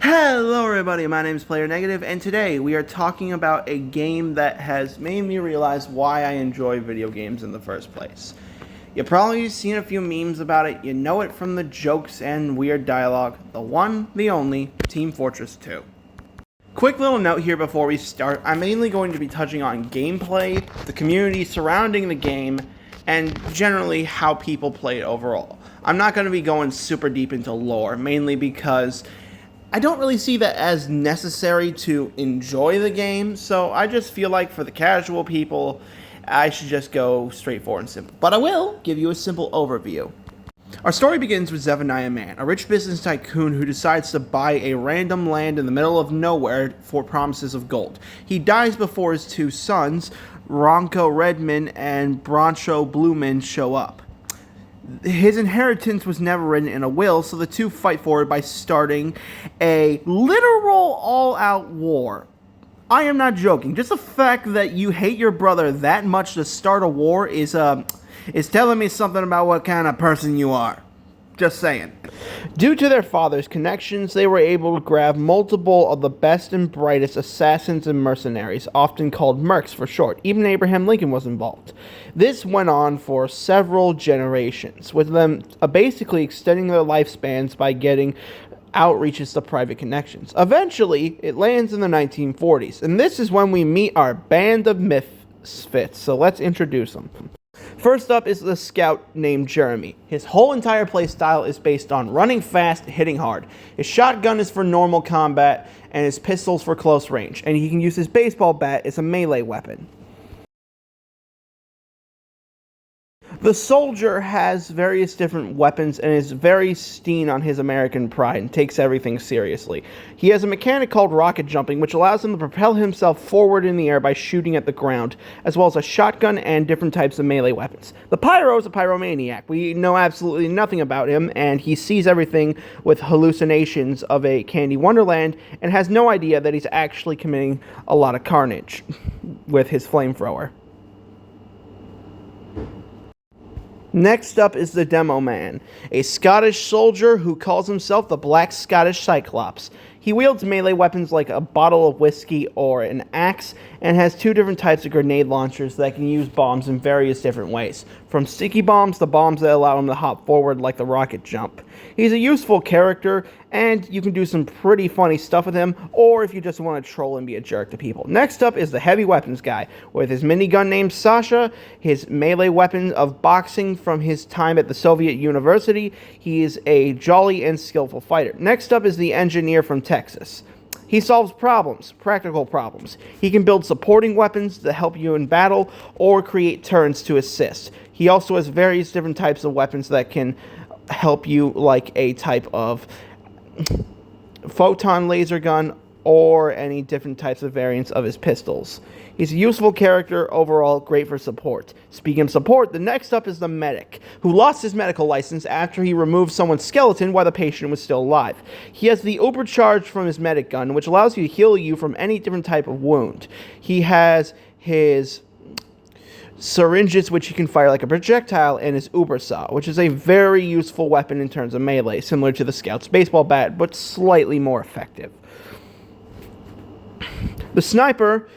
Hello everybody, my name is Player Negative, and today we are talking about a game that has made me realize why I enjoy video games in the first place. You've probably seen a few memes about it, you know it from the jokes and weird dialogue, the one, the only, Team Fortress 2. Quick little note here before we start, I'm mainly going to be touching on gameplay, the community surrounding the game, and generally how people play it overall. I'm not going to be going super deep into lore, mainly because I don't really see that as necessary to enjoy the game, so I just feel like for the casual people, I should just go straightforward and simple. But I will give you a simple overview. Our story begins with Zephaniah Mann, a rich business tycoon who decides to buy a random land in the middle of nowhere for promises of gold. He dies before his two sons, Ronco Redman and Broncho Blumen, show up. His inheritance was never written in a will, so the two fight for it by starting a literal all-out war. I am not joking. Just the fact that you hate your brother that much to start a war is telling me something about what kind of person you are. Just saying. Due to their father's connections, they were able to grab multiple of the best and brightest assassins and mercenaries, often called mercs for short. Even Abraham Lincoln was involved. This went on for several generations, with them basically extending their lifespans by getting outreaches to private connections. Eventually, it lands in the 1940s, and this is when we meet our band of misfits, so let's introduce them. First up is the scout named Jeremy. His whole entire playstyle is based on running fast, hitting hard. His shotgun is for normal combat, and his pistol's for close range, and he can use his baseball bat as a melee weapon. The soldier has various different weapons and is very keen on his American pride and takes everything seriously. He has a mechanic called rocket jumping, which allows him to propel himself forward in the air by shooting at the ground, as well as a shotgun and different types of melee weapons. The pyro is a pyromaniac. We know absolutely nothing about him, and he sees everything with hallucinations of a candy wonderland and has no idea that he's actually committing a lot of carnage with his flamethrower. Next up is the Demo Man, a Scottish soldier who calls himself the Black Scottish Cyclops. He wields melee weapons like a bottle of whiskey or an axe, and has two different types of grenade launchers that can use bombs in various different ways, from sticky bombs to bombs that allow him to hop forward like the rocket jump. He's a useful character, and you can do some pretty funny stuff with him, or if you just want to troll and be a jerk to people. Next up is the heavy weapons guy, with his minigun named Sasha, his melee weapon of boxing from his time at the Soviet University. He is a jolly and skillful fighter. Next up is the engineer from Texas. He solves problems, practical problems. He can build supporting weapons to help you in battle, or create turrets to assist. He also has various different types of weapons that can help you, like a type of photon laser gun or any different types of variants of his pistols. He's a useful character, overall great for support. Speaking of support, the next up is the medic, who lost his medical license after he removed someone's skeleton while the patient was still alive. He has the Uber charge from his medic gun, which allows you to heal you from any different type of wound. He has his syringes, which he can fire like a projectile, and his Uber saw, which is a very useful weapon in terms of melee, similar to the scout's baseball bat, but slightly more effective. The sniper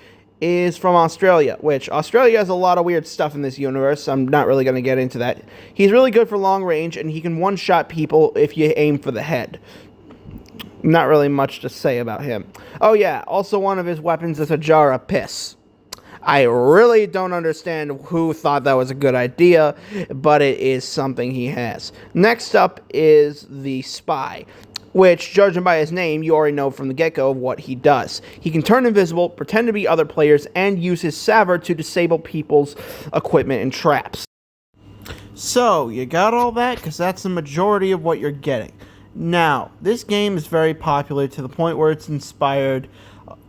is from Australia, which Australia has a lot of weird stuff in this universe. I'm not really going to get into that. He's really good for long range, and he can one-shot people if you aim for the head. Not really much to say about him. Oh yeah, also one of his weapons is a jar of piss. I really don't understand who thought that was a good idea, but it is something he has. Next up is the spy, which, judging by his name, you already know from the get-go what he does. He can turn invisible, pretend to be other players, and use his Saver to disable people's equipment and traps. So, you got all that? Because that's the majority of what you're getting. Now, this game is very popular to the point where it's inspired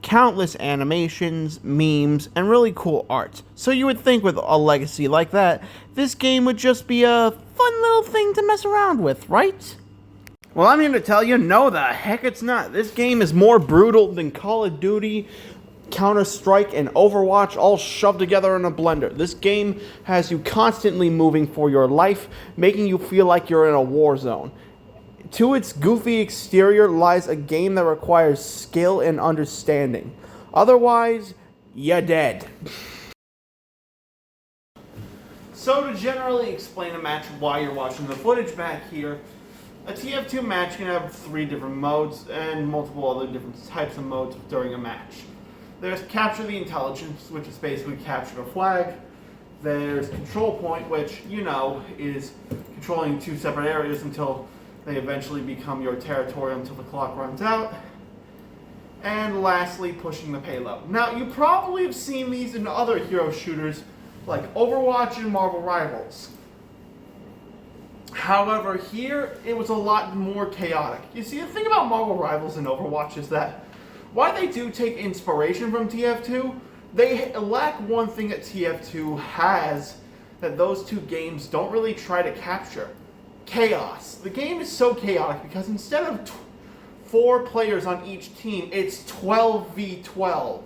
countless animations, memes, and really cool art. So you would think with a legacy like that, this game would just be a fun little thing to mess around with, right? Well, I'm here to tell you, no, the heck it's not. This game is more brutal than Call of Duty, Counter-Strike, and Overwatch all shoved together in a blender. This game has you constantly moving for your life, making you feel like you're in a war zone. To its goofy exterior lies a game that requires skill and understanding. Otherwise, you're dead. So to generally explain a match while you're watching the footage back here, a TF2 match can have 3 different modes and multiple other different types of modes during a match. There's Capture the Intelligence, which is basically capture a flag. There's Control Point, which, you know, is controlling 2 separate areas until they eventually become your territory until the clock runs out. And lastly, Pushing the Payload. Now, you probably have seen these in other hero shooters like Overwatch and Marvel Rivals. However, here, it was a lot more chaotic. You see, the thing about Marvel Rivals and Overwatch is that while they do take inspiration from TF2, they lack one thing that TF2 has that those 2 games don't really try to capture. Chaos. The game is so chaotic because instead of 4 players on each team, it's 12v12.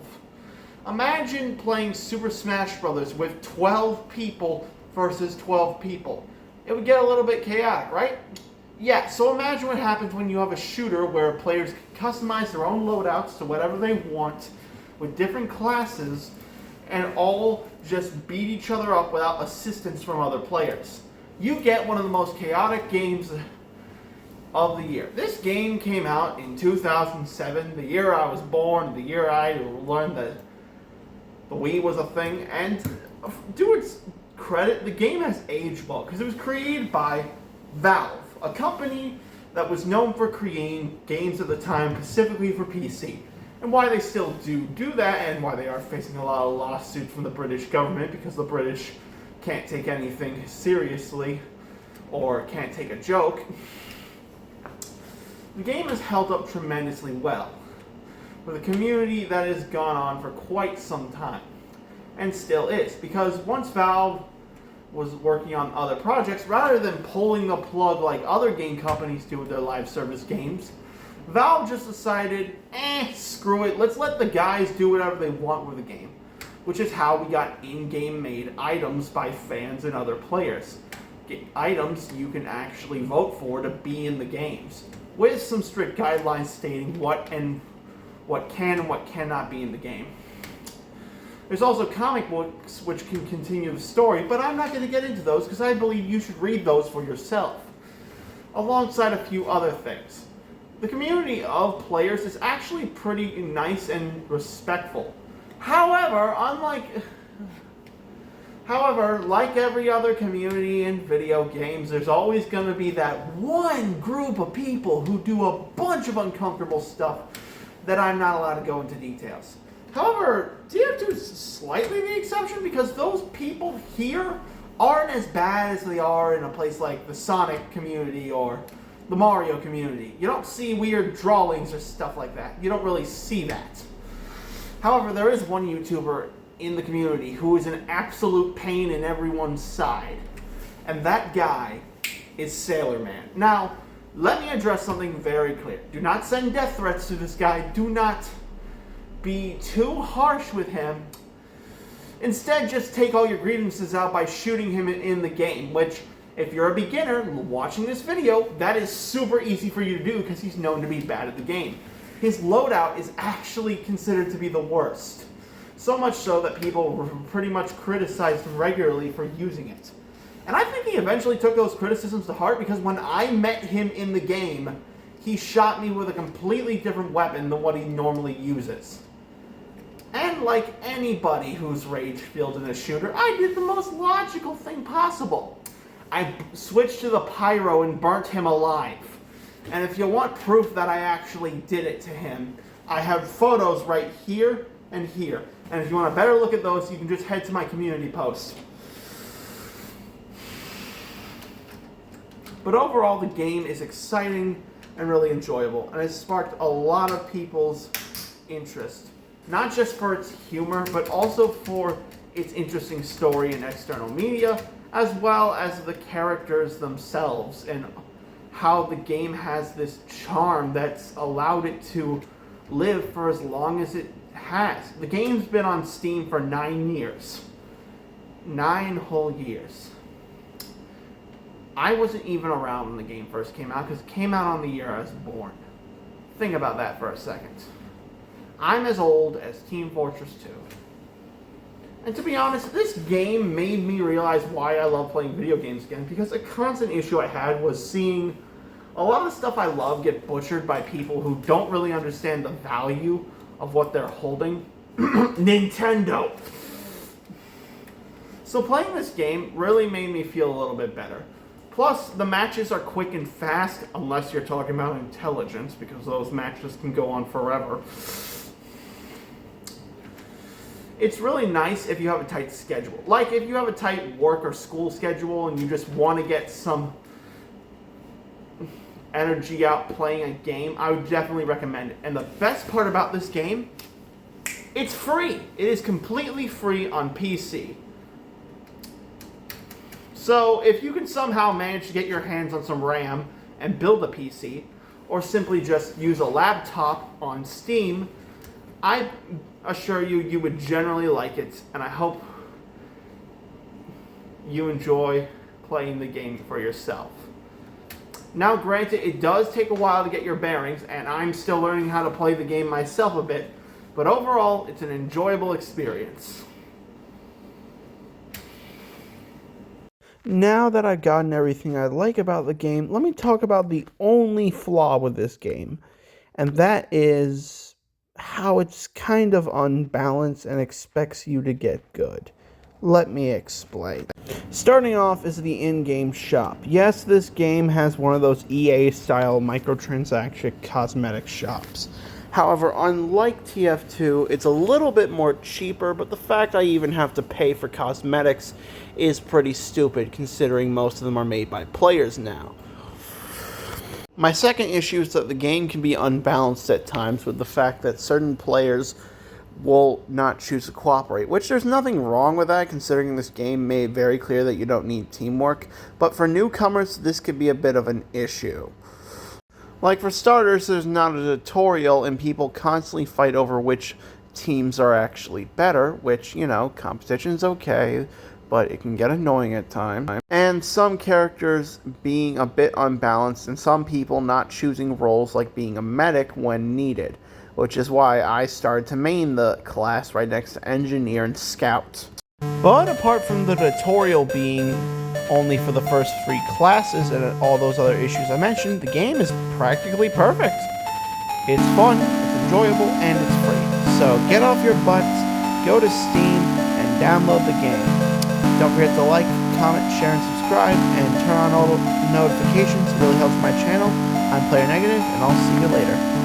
Imagine playing Super Smash Bros. With 12 people versus 12 people. It would get a little bit chaotic, right? Yeah, so imagine what happens when you have a shooter where players can customize their own loadouts to whatever they want with different classes and all just beat each other up without assistance from other players. You get one of the most chaotic games of the year. This game came out in 2007, the year I was born, the year I learned that the Wii was a thing, and to its credit, the game has aged well because it was created by Valve, a company that was known for creating games at the time specifically for PC. And why they still do that, and why they are facing a lot of lawsuits from the British government because the British can't take anything seriously or can't take a joke. The game has held up tremendously well with a community that has gone on for quite some time and still is, because once Valve was working on other projects, rather than pulling the plug like other game companies do with their live service games, Valve just decided, screw it, let's let the guys do whatever they want with the game. Which is how we got in-game made items by fans and other players. Items you can actually vote for to be in the games, with some strict guidelines stating what can and what cannot be in the game. There's also comic books which can continue the story, but I'm not going to get into those because I believe you should read those for yourself, alongside a few other things. The community of players is actually pretty nice and respectful. However, like every other community in video games, there's always going to be that one group of people who do a bunch of uncomfortable stuff that I'm not allowed to go into details. However, TF2 is slightly the exception because those people here aren't as bad as they are in a place like the Sonic community or the Mario community. You don't see weird drawings or stuff like that. You don't really see that. However, there is one YouTuber in the community who is an absolute pain in everyone's side. And that guy is Sailor Man. Now, let me address something very clear. Do not send death threats to this guy. Do not be too harsh with him. Instead, just take all your grievances out by shooting him in the game, which, if you're a beginner watching this video, that is super easy for you to do because he's known to be bad at the game. His loadout is actually considered to be the worst. So much so that people pretty much criticized him regularly for using it. And I think he eventually took those criticisms to heart because when I met him in the game, he shot me with a completely different weapon than what he normally uses. And like anybody who's rage-filled in a shooter, I did the most logical thing possible. I switched to the pyro and burnt him alive. And if you want proof that I actually did it to him, I have photos right here and here. And if you want a better look at those, you can just head to my community post. But overall, the game is exciting and really enjoyable, and has sparked a lot of people's interest. Not just for its humor, but also for its interesting story and external media, as well as the characters themselves, and how the game has this charm that's allowed it to live for as long as it has. The game's been on Steam for 9 years. 9 whole years. I wasn't even around when the game first came out because it came out on the year I was born. Think about that for a second. I'm as old as Team Fortress 2. And to be honest, this game made me realize why I love playing video games again, because a constant issue I had was seeing a lot of the stuff I love get butchered by people who don't really understand the value of what they're holding. Nintendo! So playing this game really made me feel a little bit better. Plus, the matches are quick and fast, unless you're talking about intelligence, because those matches can go on forever. It's really nice if you have a tight schedule. Like if you have a tight work or school schedule and you just want to get some energy out playing a game, I would definitely recommend it. And the best part about this game, it's free. It is completely free on PC. So if you can somehow manage to get your hands on some RAM and build a PC, or simply just use a laptop on Steam, I assure you, you would generally like it, and I hope you enjoy playing the game for yourself. Now granted, it does take a while to get your bearings, and I'm still learning how to play the game myself a bit, but overall, it's an enjoyable experience. Now that I've gotten everything I like about the game, let me talk about the only flaw with this game, and that is how it's kind of unbalanced and expects you to get good. Let me explain. Starting off is the in-game shop. Yes, this game has one of those EA-style microtransaction cosmetic shops. However, unlike TF2, it's a little bit more cheaper, but the fact I even have to pay for cosmetics is pretty stupid, considering most of them are made by players now. My second issue is that the game can be unbalanced at times with the fact that certain players will not choose to cooperate, which there's nothing wrong with that, considering this game made very clear that you don't need teamwork, but for newcomers, this could be a bit of an issue. Like, for starters, there's not a tutorial, and people constantly fight over which teams are actually better, which, you know, competition's okay, but it can get annoying at times. And some characters being a bit unbalanced, and some people not choosing roles like being a medic when needed, which is why I started to main the class right next to Engineer and Scout. But apart from the tutorial being only for the first 3 classes and all those other issues I mentioned, the game is practically perfect. It's fun, it's enjoyable, and it's free. So get off your butts, go to Steam, and download the game. Don't forget to like, comment, share, and subscribe, and turn on all notifications. It really helps my channel. I'm Player Negative, and I'll see you later.